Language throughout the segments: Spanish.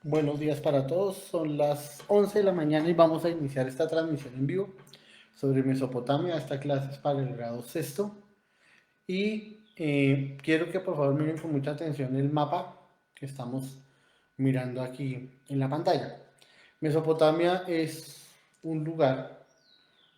Buenos días para todos, son las 11 de la mañana y vamos a iniciar esta transmisión en vivo sobre Mesopotamia. Esta clase es para el grado sexto y quiero que por favor miren con mucha atención el mapa que estamos mirando aquí en la pantalla. Mesopotamia es un lugar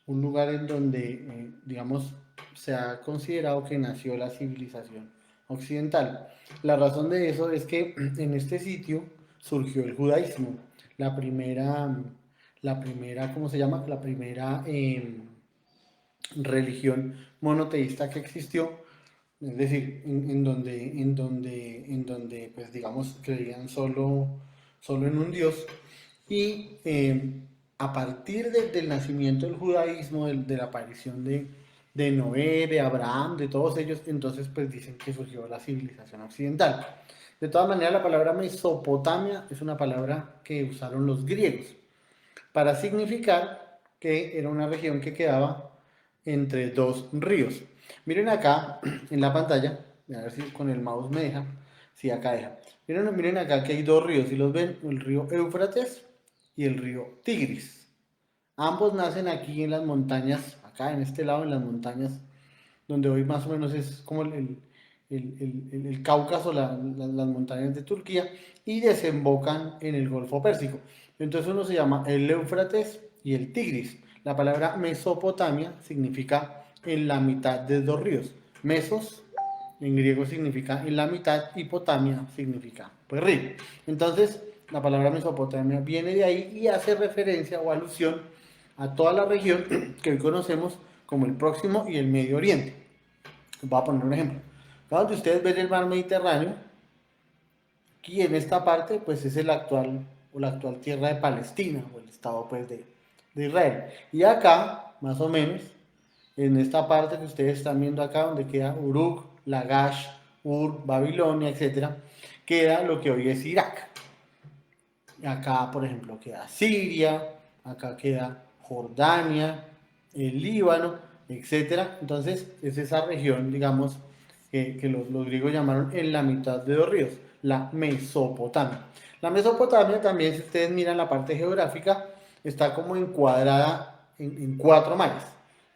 en donde, digamos, se ha considerado que nació la civilización occidental. La razón de eso es que en este sitio surgió el judaísmo, la primera, ¿cómo se llama? La primera religión monoteísta que existió, es decir, pues digamos, creían solo en un Dios. Y a partir del nacimiento del judaísmo, de la aparición de Noé, de Abraham, de todos ellos, entonces pues dicen que surgió la civilización occidental. De todas maneras, la palabra Mesopotamia es una palabra que usaron los griegos para significar que era una región que quedaba entre dos ríos. Miren acá en la pantalla, a ver si con el mouse me deja, si acá deja. Miren acá que hay dos ríos, si los ven, el río Éufrates y el río Tigris. Ambos nacen aquí en las montañas, acá en este lado, en las montañas, donde hoy más o menos es como el Cáucaso, las montañas de Turquía, y desembocan en el Golfo Pérsico. Entonces uno se llama el Éufrates y el Tigris. La palabra Mesopotamia significa en la mitad de dos ríos. Mesos en griego significa en la mitad y Potamia significa pues río. Entonces la palabra Mesopotamia viene de ahí y hace referencia o alusión a toda la región que hoy conocemos como el Próximo y el Medio Oriente. Voy a poner un ejemplo. Acá donde ustedes ven el mar Mediterráneo, aquí en esta parte, pues es el actual, o la actual tierra de Palestina, o el estado pues de Israel. Y acá, más o menos, en esta parte que ustedes están viendo acá, donde queda Uruk, Lagash, Ur, Babilonia, etcétera, queda lo que hoy es Irak. Acá, por ejemplo, queda Siria, acá queda Jordania, el Líbano, etcétera. Entonces, es esa región, digamos, que los griegos llamaron en la mitad de dos ríos, la Mesopotamia. La Mesopotamia también, si ustedes miran la parte geográfica, está como encuadrada en cuatro mares.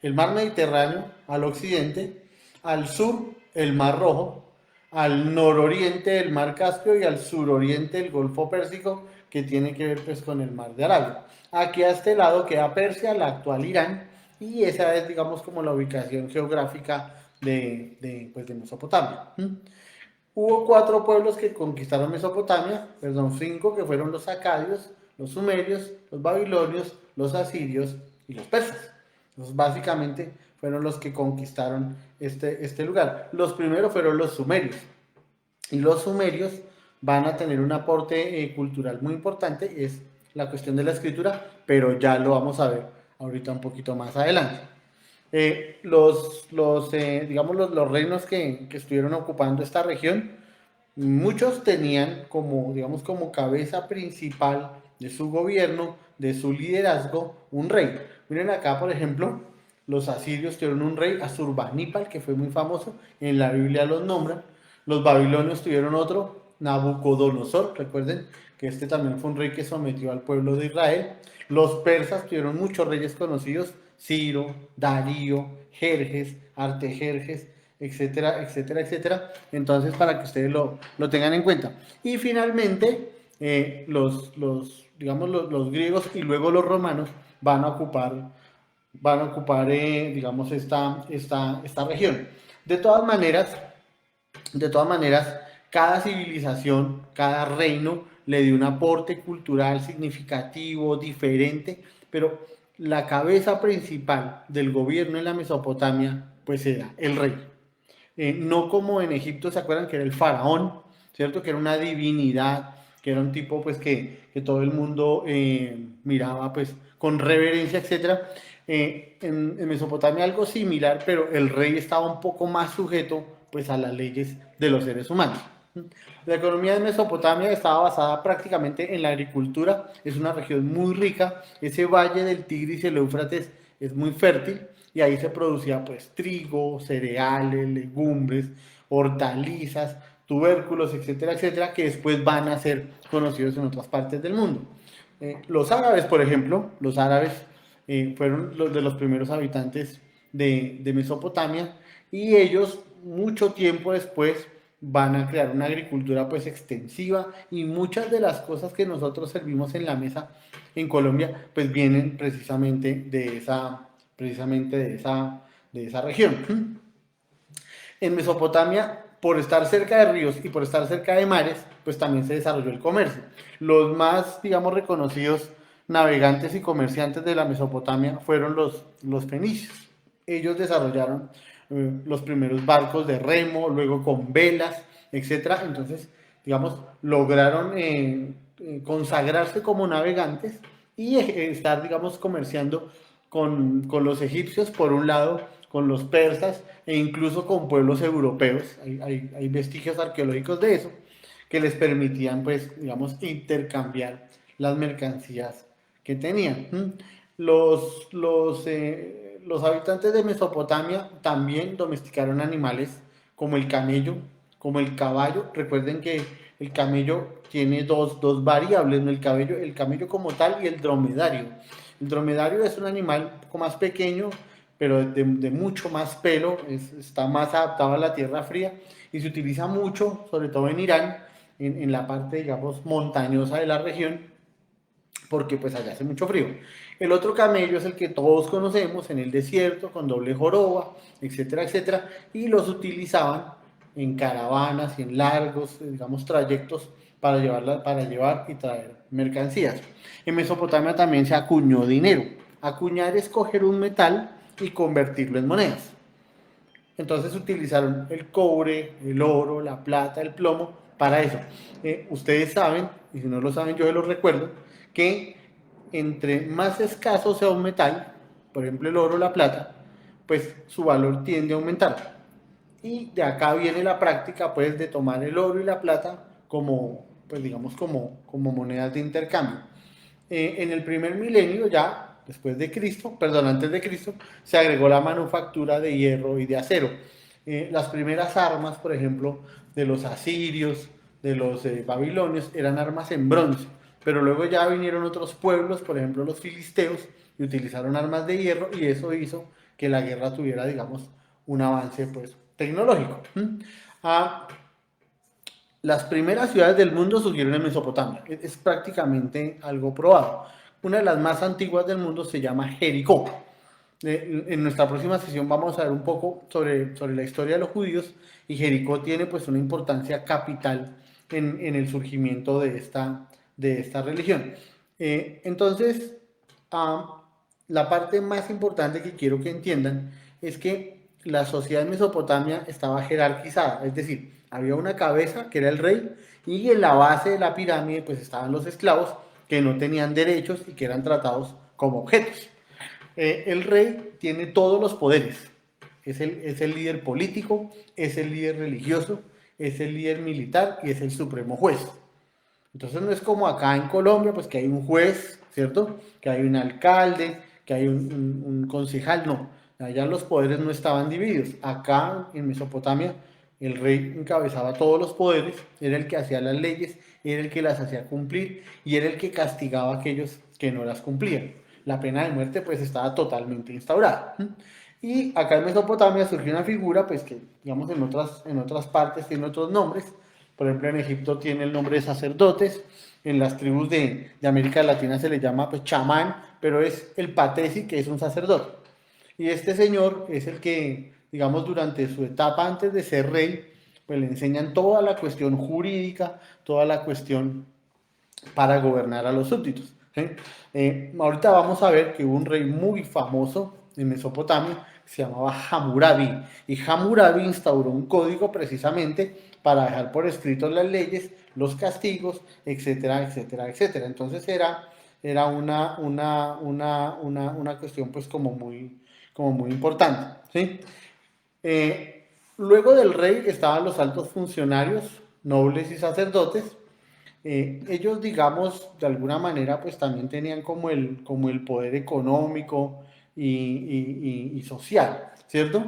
El mar Mediterráneo al occidente, al sur el mar Rojo, al nororiente el mar Caspio y al suroriente el Golfo Pérsico, que tiene que ver pues con el mar de Arabia. Aquí a este lado queda Persia, la actual Irán, y esa es digamos como la ubicación geográfica pues, de Mesopotamia. Hubo cuatro pueblos que conquistaron Mesopotamia, perdón, cinco, que fueron los acadios, los sumerios, los babilonios, los asirios y los persas. Entonces, básicamente fueron los que conquistaron este lugar. Los primeros fueron los sumerios. Y los sumerios van a tener un aporte cultural muy importante, es la cuestión de la escritura, pero ya lo vamos a ver ahorita un poquito más adelante. Digamos, los reinos que estuvieron ocupando esta región, muchos tenían como, digamos, como cabeza principal de su gobierno, de su liderazgo, un rey. Miren acá, por ejemplo, los asirios tuvieron un rey, Asurbanipal, que fue muy famoso, en la Biblia los nombran. Los babilonios tuvieron otro, Nabucodonosor, recuerden que este también fue un rey que sometió al pueblo de Israel. Los persas tuvieron muchos reyes conocidos, Ciro, Darío, Jerjes, Artajerjes, etcétera, etcétera, etcétera. Entonces, para que ustedes lo tengan en cuenta. Y finalmente, digamos, los griegos y luego los romanos van a ocupar digamos, esta región. De todas maneras, de todas maneras, cada civilización, cada reino le dio un aporte cultural significativo, diferente, pero la cabeza principal del gobierno en la Mesopotamia, pues era el rey. No como en Egipto, ¿se acuerdan que era el faraón? ¿Cierto? Que era una divinidad, que era un tipo pues que todo el mundo miraba pues con reverencia, etcétera. En Mesopotamia algo similar, pero el rey estaba un poco más sujeto pues a las leyes de los seres humanos. La economía de Mesopotamia estaba basada prácticamente en la agricultura, es una región muy rica, ese valle del Tigris y el Éufrates es muy fértil y ahí se producía pues trigo, cereales, legumbres, hortalizas, tubérculos, etcétera, etcétera, que después van a ser conocidos en otras partes del mundo. Los árabes, por ejemplo, los árabes fueron los de los primeros habitantes de Mesopotamia, y ellos mucho tiempo después van a crear una agricultura pues extensiva, y muchas de las cosas que nosotros servimos en la mesa en Colombia pues vienen precisamente de esa región. En Mesopotamia, por estar cerca de ríos y por estar cerca de mares, pues también se desarrolló el comercio. Los más, digamos, reconocidos navegantes y comerciantes de la Mesopotamia fueron los fenicios. Ellos desarrollaron los primeros barcos de remo, luego con velas, etcétera. Entonces, digamos, lograron consagrarse como navegantes y estar, digamos, comerciando con los egipcios por un lado, con los persas e incluso con pueblos europeos. Hay vestigios arqueológicos de eso que les permitían, pues, digamos, intercambiar las mercancías que tenían. Los habitantes de Mesopotamia también domesticaron animales como el camello, como el caballo. Recuerden que el camello tiene dos variables, ¿no? El camello como tal y el dromedario. El dromedario es un animal un poco más pequeño, pero de mucho más pelo, está más adaptado a la tierra fría y se utiliza mucho, sobre todo en Irán, en la parte, digamos, montañosa de la región, porque pues allá hace mucho frío. El otro camello es el que todos conocemos en el desierto, con doble joroba, etcétera, etcétera, y los utilizaban en caravanas y en largos, digamos, trayectos para llevar y traer mercancías. En Mesopotamia también se acuñó dinero. Acuñar es coger un metal y convertirlo en monedas. Entonces utilizaron el cobre, el oro, la plata, el plomo para eso. Ustedes saben, y si no lo saben yo se los recuerdo, que entre más escaso sea un metal, por ejemplo el oro o la plata, pues su valor tiende a aumentar. Y de acá viene la práctica pues de tomar el oro y la plata como, pues digamos, como monedas de intercambio. En el primer milenio ya, después de Cristo, perdón, antes de Cristo, se agregó la manufactura de hierro y de acero. Las primeras armas, por ejemplo, de los asirios, de los babilonios, eran armas en bronce, pero luego ya vinieron otros pueblos, por ejemplo los filisteos, y utilizaron armas de hierro, y eso hizo que la guerra tuviera, digamos, un avance pues, tecnológico. Ah, las primeras ciudades del mundo surgieron en Mesopotamia. Es prácticamente algo probado. Una de las más antiguas del mundo se llama Jericó. En nuestra próxima sesión vamos a ver un poco sobre la historia de los judíos, y Jericó tiene pues una importancia capital en el surgimiento de esta religión. Entonces, la parte más importante que quiero que entiendan es que la sociedad en Mesopotamia estaba jerarquizada, es decir, había una cabeza que era el rey, y en la base de la pirámide pues estaban los esclavos que no tenían derechos y que eran tratados como objetos. El rey tiene todos los poderes, es el líder político, es el líder religioso, es el líder militar y es el supremo juez. Entonces no es como acá en Colombia, pues que hay un juez, ¿cierto? Que hay un alcalde, que hay un concejal, no. Allá los poderes no estaban divididos. Acá en Mesopotamia el rey encabezaba todos los poderes, era el que hacía las leyes, era el que las hacía cumplir y era el que castigaba a aquellos que no las cumplían. La pena de muerte pues estaba totalmente instaurada. Y acá en Mesopotamia surgió una figura pues que digamos en otras partes tiene otros nombres. Por ejemplo, en Egipto tiene el nombre de sacerdotes, en las tribus de América Latina se le llama pues chamán, pero es el patesi, que es un sacerdote. Y este señor es el que, digamos, durante su etapa antes de ser rey, pues le enseñan toda la cuestión jurídica, toda la cuestión para gobernar a los súbditos. ¿Sí? Ahorita vamos a ver que hubo un rey muy famoso en Mesopotamia que se llamaba Hammurabi, y Hammurabi instauró un código precisamente para dejar por escrito las leyes, los castigos, etcétera, etcétera, etcétera. Entonces era una cuestión pues como muy importante. ¿Sí? Luego del rey estaban los altos funcionarios, nobles y sacerdotes. Ellos, digamos, de alguna manera, pues también tenían como el poder económico y social, ¿cierto?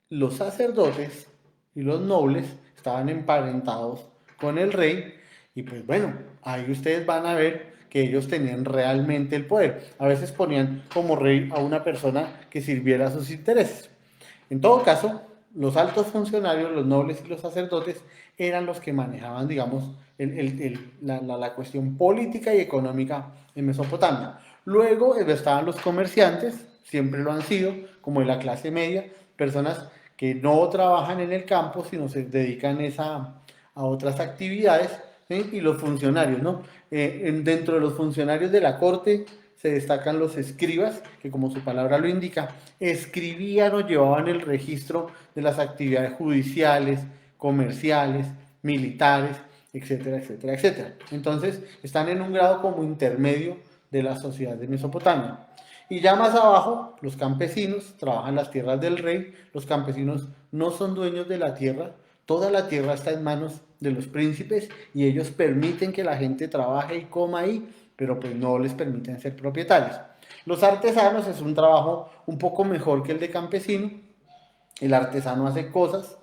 Los sacerdotes y los nobles estaban emparentados con el rey, y pues bueno, ahí ustedes van a ver que ellos tenían realmente el poder. A veces ponían como rey a una persona que sirviera a sus intereses. En todo caso, los altos funcionarios, los nobles y los sacerdotes eran los que manejaban, digamos, la cuestión política y económica en Mesopotamia. Luego estaban los comerciantes, siempre lo han sido, como de la clase media, personas que no trabajan en el campo, sino se dedican a otras actividades, ¿sí? Y los funcionarios, ¿no? Dentro de los funcionarios de la corte se destacan los escribas, que como su palabra lo indica, escribían o llevaban el registro de las actividades judiciales, comerciales, militares, etcétera, etcétera, etcétera. Entonces, están en un grado como intermedio de la sociedad de Mesopotamia. Y ya más abajo, los campesinos trabajan las tierras del rey, los campesinos no son dueños de la tierra, toda la tierra está en manos de los príncipes y ellos permiten que la gente trabaje y coma ahí, pero pues no les permiten ser propietarios. Los artesanos es un trabajo un poco mejor que el de campesino. El artesano hace cosas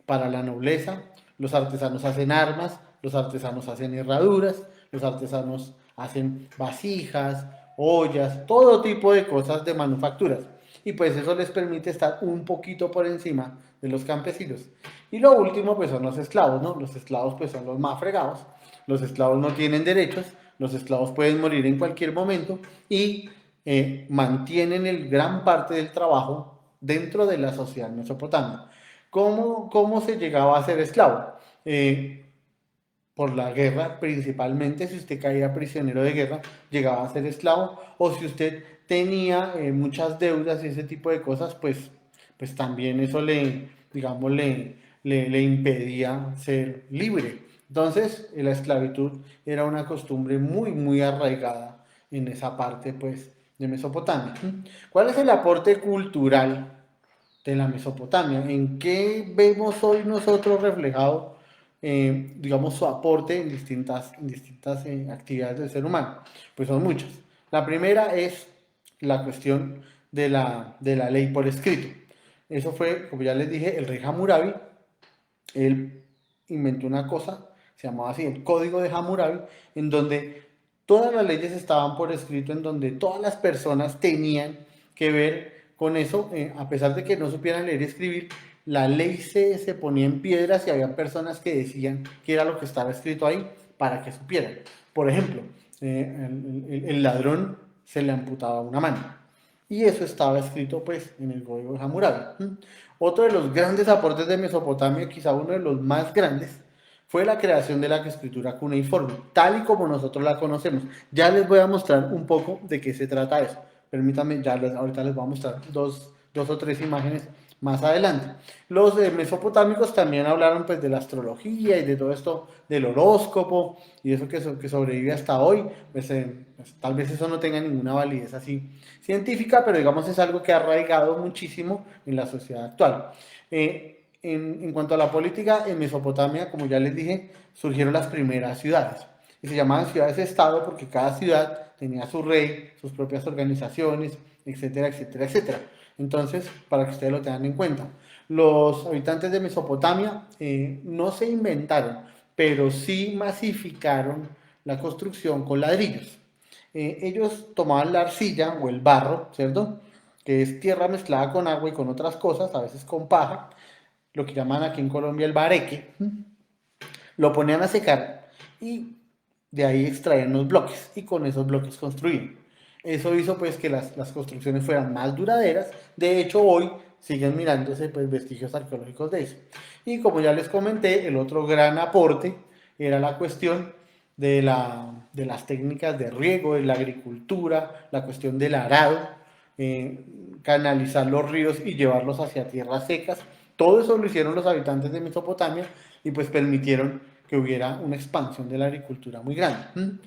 para la nobleza, los artesanos hacen armas, los artesanos hacen herraduras, los artesanos hacen vasijas, ollas, todo tipo de cosas de manufacturas. Y pues eso les permite estar un poquito por encima de los campesinos. Y lo último pues son los esclavos, ¿no? Los esclavos pues son los más fregados, los esclavos no tienen derechos, los esclavos pueden morir en cualquier momento y mantienen el gran parte del trabajo dentro de la sociedad mesopotamia. ¿Cómo se llegaba a ser esclavo? Por la guerra principalmente, si usted caía prisionero de guerra, llegaba a ser esclavo, o si usted tenía muchas deudas y ese tipo de cosas, pues también eso digamos, le impedía ser libre. Entonces, la esclavitud era una costumbre muy, muy arraigada en esa parte, pues, de Mesopotamia. ¿Cuál es el aporte cultural de la Mesopotamia? ¿En qué vemos hoy nosotros reflejado, digamos, su aporte en distintas actividades del ser humano? Pues son muchas. La primera es la cuestión de la ley por escrito. Eso fue, como ya les dije, el rey Hammurabi. Él inventó una cosa, se llamaba así, el Código de Hammurabi, en donde todas las leyes estaban por escrito, en donde todas las personas tenían que ver con eso, a pesar de que no supieran leer y escribir, la ley se ponía en piedras y había personas que decían que era lo que estaba escrito ahí para que supieran. Por ejemplo, el ladrón se le amputaba una mano. Y eso estaba escrito pues en el Código de Hammurabi. Otro de los grandes aportes de Mesopotamia, quizá uno de los más grandes, fue la creación de la escritura cuneiforme, tal y como nosotros la conocemos. Ya les voy a mostrar un poco de qué se trata eso. Permítanme, ahorita les voy a mostrar dos o tres imágenes más adelante. Los mesopotámicos también hablaron pues de la astrología y de todo esto del horóscopo y eso que sobrevive hasta hoy. Pues, tal vez eso no tenga ninguna validez así científica, pero digamos es algo que ha arraigado muchísimo en la sociedad actual. En cuanto a la política, en Mesopotamia, como ya les dije, surgieron las primeras ciudades. Y se llamaban ciudades-estado porque cada ciudad tenía su rey, sus propias organizaciones, etcétera, etcétera, etcétera. Entonces, para que ustedes lo tengan en cuenta, los habitantes de Mesopotamia no se inventaron, pero sí masificaron la construcción con ladrillos. Ellos tomaban la arcilla o el barro, ¿cierto? Que es tierra mezclada con agua y con otras cosas, a veces con paja, lo que llaman aquí en Colombia el bareque, lo ponían a secar y de ahí extraían los bloques y con esos bloques construían. Eso hizo pues que las construcciones fueran más duraderas. De hecho, hoy siguen mirándose pues vestigios arqueológicos de eso. Y como ya les comenté, el otro gran aporte era la cuestión de las técnicas de riego, de la agricultura, la cuestión del arado, canalizar los ríos y llevarlos hacia tierras secas. Todo eso lo hicieron los habitantes de Mesopotamia y pues permitieron que hubiera una expansión de la agricultura muy grande.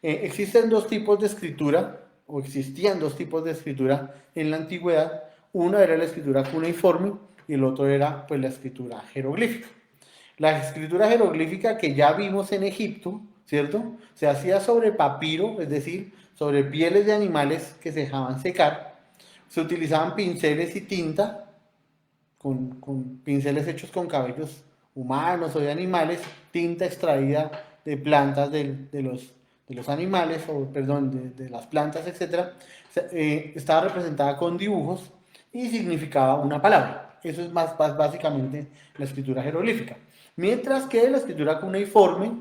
Existen dos tipos de escritura, o existían dos tipos de escritura en la antigüedad. Una era la escritura cuneiforme y el otro era pues la escritura jeroglífica. La escritura jeroglífica que ya vimos en Egipto, ¿cierto? Se hacía sobre papiro, es decir, sobre pieles de animales que se dejaban secar. Se utilizaban pinceles y tinta, con pinceles hechos con cabellos humanos o de animales, tinta extraída de plantas de los animales, o perdón, de las plantas, etcétera, estaba representada con dibujos y significaba una palabra. Eso es básicamente la escritura jeroglífica. Mientras que la escritura cuneiforme,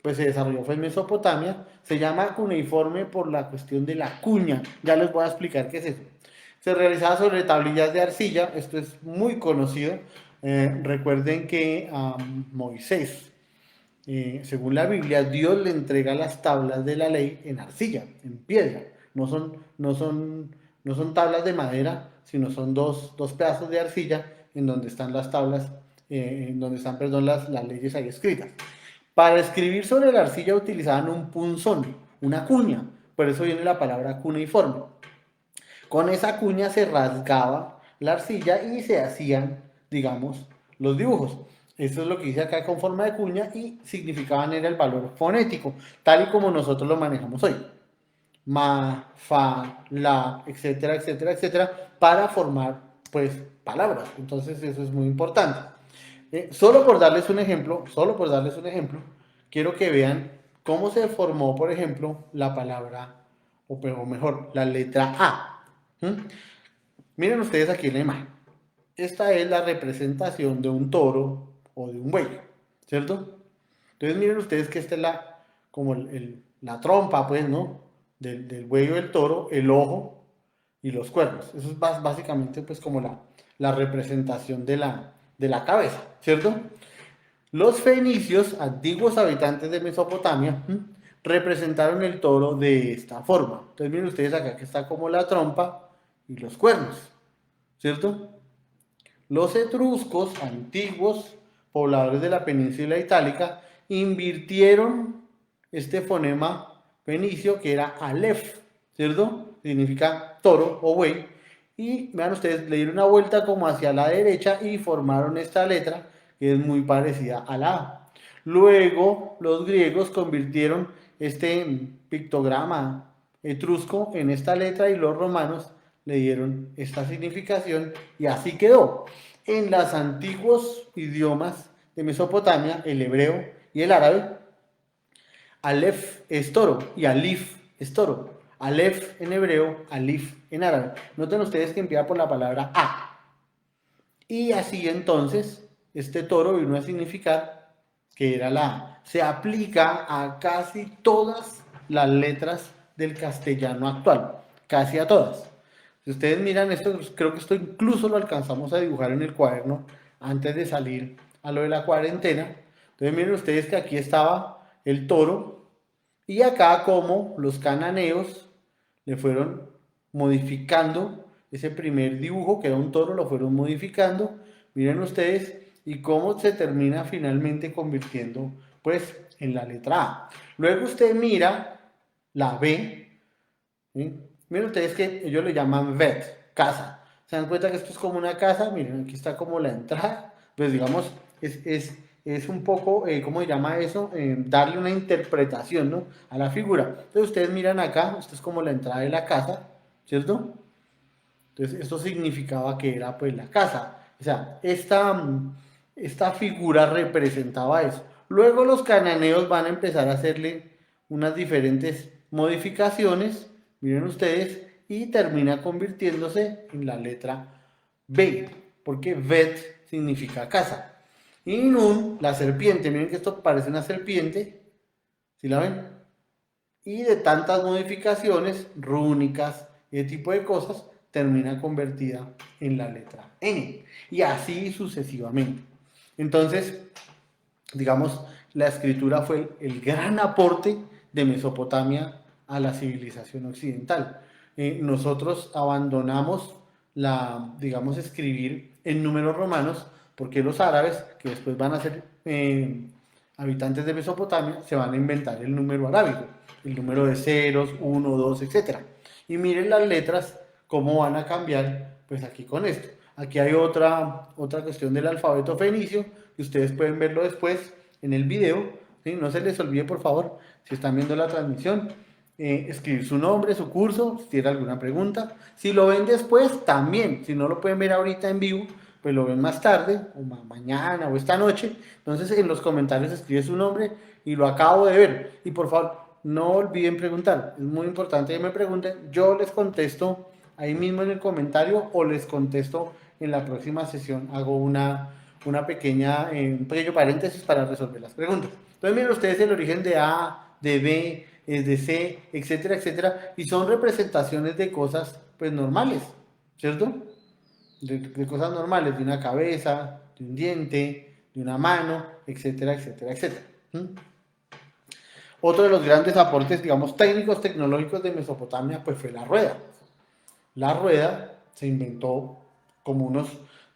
pues se desarrolló fue en Mesopotamia, se llama cuneiforme por la cuestión de la cuña. Ya les voy a explicar qué es eso. Se realizaba sobre tablillas de arcilla, esto es muy conocido. Recuerden que a Moisés, según la Biblia, Dios le entrega las tablas de la ley en arcilla, en piedra. No son tablas de madera, sino son dos pedazos de arcilla en donde están las tablas, en donde están, perdón, las leyes ahí escritas. Para escribir sobre la arcilla utilizaban un punzón, una cuña, por eso viene la palabra cuneiforme. Con esa cuña se rasgaba la arcilla y se hacían, digamos, los dibujos. Eso es lo que dice acá con forma de cuña y significaban era el valor fonético, tal y como nosotros lo manejamos hoy. Ma, fa, la, etcétera, etcétera, etcétera, para formar, pues, palabras. Entonces eso es muy importante. Solo por darles un ejemplo, quiero que vean cómo se formó, por ejemplo, la palabra, o mejor, la letra A. ¿Mm? Miren ustedes aquí la imagen. Esta es la representación de un toro o de un buey, ¿cierto? Entonces miren ustedes que esta es como la trompa, pues, ¿no? Del buey o del toro, el ojo y los cuernos. Eso es básicamente, pues, como la representación de la cabeza, ¿cierto? Los fenicios, antiguos habitantes de Mesopotamia, representaron el toro de esta forma. Entonces miren ustedes acá que está como la trompa y los cuernos, ¿cierto? Los etruscos, antiguos pobladores de la península itálica, invirtieron este fonema fenicio que era Aleph, ¿cierto? Significa toro o buey. Y vean ustedes, le dieron una vuelta como hacia la derecha y formaron esta letra que es muy parecida a la A. Luego los griegos convirtieron este pictograma etrusco en esta letra y los romanos le dieron esta significación y así quedó. En los antiguos idiomas de Mesopotamia, el hebreo y el árabe, Aleph es toro y Alif es toro. Aleph en hebreo, Alif en árabe. Noten ustedes que empieza por la palabra A. Y así entonces, este toro vino a significar que era la A. Se aplica a casi todas las letras del castellano actual. Casi a todas. Si ustedes miran esto, creo que esto incluso lo alcanzamos a dibujar en el cuaderno antes de salir a lo de la cuarentena. Entonces miren ustedes que aquí estaba el toro y acá como los cananeos le fueron modificando ese primer dibujo que era un toro, lo fueron modificando. Miren ustedes y cómo se termina finalmente convirtiendo pues en la letra A. Luego usted mira la B, ¿sí? Miren ustedes que ellos le llaman vet, casa. ¿Se dan cuenta que esto es como una casa? Miren, aquí está como la entrada. Pues digamos, es un poco, ¿cómo se llama eso? Darle una interpretación, ¿no? A la figura. Entonces ustedes miran acá, esto es como la entrada de la casa, ¿cierto? Entonces esto significaba que era pues la casa. O sea, esta figura representaba eso. Luego los cananeos van a empezar a hacerle unas diferentes modificaciones, miren ustedes, y termina convirtiéndose en la letra B, porque Bet significa casa. Y Nun, la serpiente, miren que esto parece una serpiente, ¿sí la ven? Y de tantas modificaciones rúnicas y ese tipo de cosas, termina convertida en la letra N. Y así sucesivamente. Entonces, digamos, la escritura fue el gran aporte de Mesopotamia a la civilización occidental. Nosotros abandonamos digamos, escribir en números romanos porque los árabes, que después van a ser habitantes de Mesopotamia, se van a inventar el número arábigo, el número de ceros, 1, 2, etc. Y miren las letras, cómo van a cambiar, pues aquí con esto. Aquí hay otra cuestión del alfabeto fenicio, que ustedes pueden verlo después en el video, ¿sí? No se les olvide, por favor, si están viendo la transmisión, escribir su nombre, su curso, si tiene alguna pregunta. Si lo ven después, también, si no lo pueden ver ahorita en vivo, pues lo ven más tarde, o mañana, o esta noche. Entonces en los comentarios escribe su nombre y lo acabo de ver. Y por favor, no olviden preguntar. Es muy importante que me pregunten. Yo les contesto ahí mismo en el comentario o les contesto en la próxima sesión. Hago un pequeño paréntesis para resolver las preguntas. Entonces miren ustedes el origen de A, de B, de C, etcétera, etcétera. Y son representaciones de cosas pues normales, ¿cierto? De cosas normales, de una cabeza, de un diente, de una mano, etcétera, etcétera, etcétera. ¿Mm? Otro de los grandes aportes, digamos, técnicos, tecnológicos de Mesopotamia, pues fue la rueda. La rueda se inventó como unos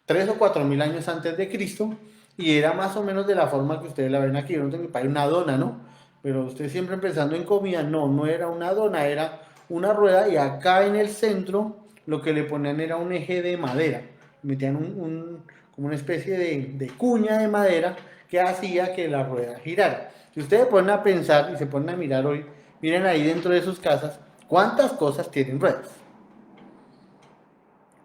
3 o 4 mil años antes de Cristo y era más o menos de la forma que ustedes la ven aquí. Yo no tengo para una dona, ¿no? Pero ustedes siempre pensando en comida, no, no era una dona, era una rueda y acá en el centro lo que le ponían era un eje de madera. Metían como una especie de cuña de madera que hacía que la rueda girara. Si ustedes ponen a pensar y se ponen a mirar hoy, miren ahí dentro de sus casas, ¿cuántas cosas tienen ruedas?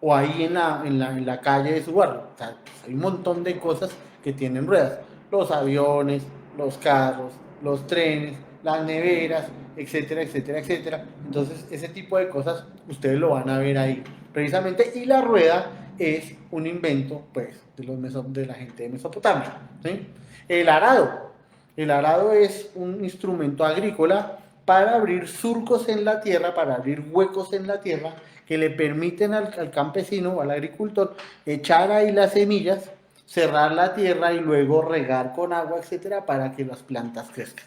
O ahí en la calle de su barrio. O sea, hay un montón de cosas que tienen ruedas. Los aviones, los carros, los trenes, las neveras, etcétera, etcétera, etcétera. Entonces, ese tipo de cosas ustedes lo van a ver ahí precisamente. Y la rueda es un invento, pues, de la gente de Mesopotamia. ¿Sí? El arado. El arado es un instrumento agrícola para abrir surcos en la tierra, para abrir huecos en la tierra que le permiten al campesino o al agricultor echar ahí las semillas, cerrar la tierra y luego regar con agua, etcétera, para que las plantas crezcan.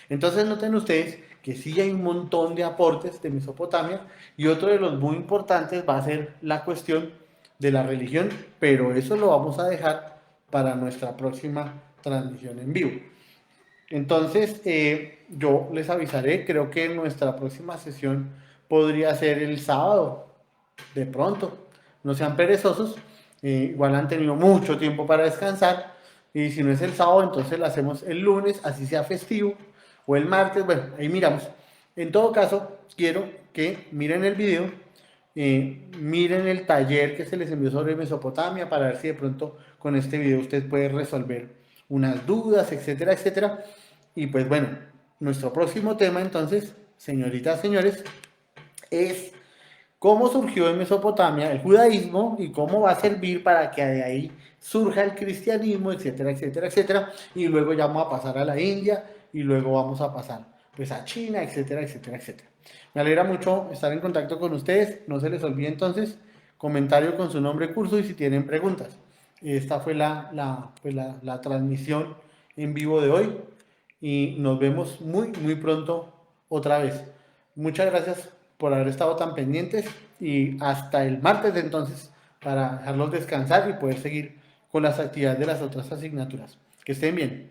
Entonces noten ustedes que sí hay un montón de aportes de Mesopotamia y otro de los muy importantes va a ser la cuestión de la religión, pero eso lo vamos a dejar para nuestra próxima transmisión en vivo. Entonces, yo les avisaré, creo que nuestra próxima sesión podría ser el sábado, de pronto. No sean perezosos, igual han tenido mucho tiempo para descansar. Y si no es el sábado, entonces lo hacemos el lunes, así sea festivo, o el martes, bueno, ahí miramos. En todo caso, quiero que miren el video, miren el taller que se les envió sobre Mesopotamia para ver si de pronto con este video usted puede resolver unas dudas, etcétera, etcétera. Y pues bueno, nuestro próximo tema entonces, señoritas, señores, es cómo surgió en Mesopotamia el judaísmo y cómo va a servir para que de ahí surja el cristianismo, etcétera, etcétera, etcétera. Y luego ya vamos a pasar a la India y luego vamos a pasar pues a China, etcétera, etcétera, etcétera. Me alegra mucho estar en contacto con ustedes. No se les olvide entonces comentario con su nombre, curso y si tienen preguntas. Esta fue la transmisión en vivo de hoy y nos vemos muy, muy pronto otra vez. Muchas gracias por haber estado tan pendientes y hasta el martes de entonces para dejarlos descansar y poder seguir con las actividades de las otras asignaturas. Que estén bien.